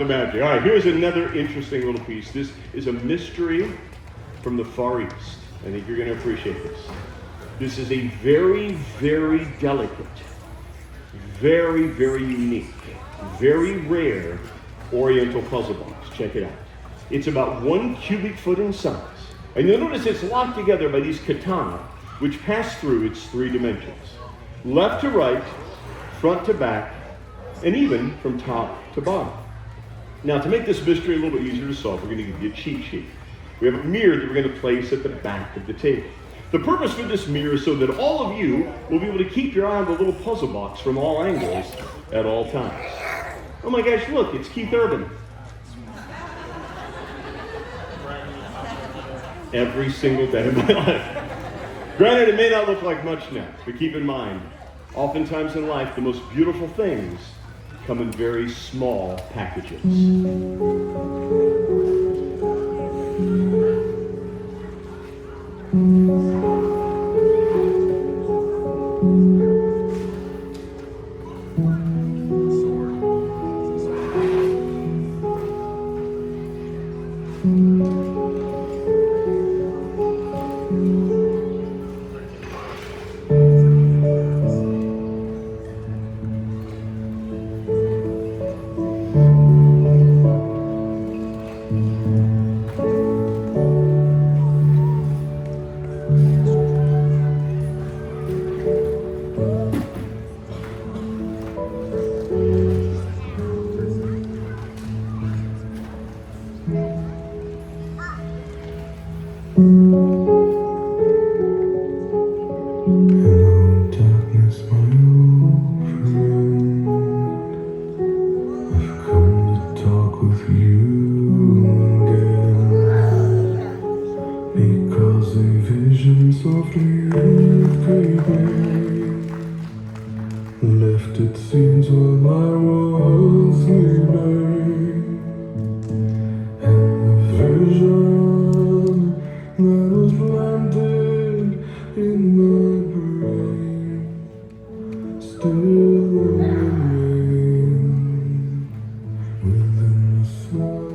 The magic. All right, here's another interesting little piece. This is a mystery from the Far East. I think you're going to appreciate this. This is a very, very delicate, very, very unique, very rare Oriental puzzle box. Check it out. It's about 1 cubic foot in size. And you'll notice it's locked together by these katana, which pass through its 3 dimensions. Left to right, front to back, and even from top to bottom. Now, to make this mystery a little bit easier to solve, we're going to give you a cheat sheet. We have a mirror that we're going to place at the back of the table. The purpose for this mirror is so that all of you will be able to keep your eye on the little puzzle box from all angles at all times. Oh my gosh, look, it's Keith Urban. Every single day of my life. Granted, it may not look like much now, but keep in mind, oftentimes in life, the most beautiful things come in very small packages. Left it seems while I was sleeping, and the vision that was planted in my brain still remains within the sun.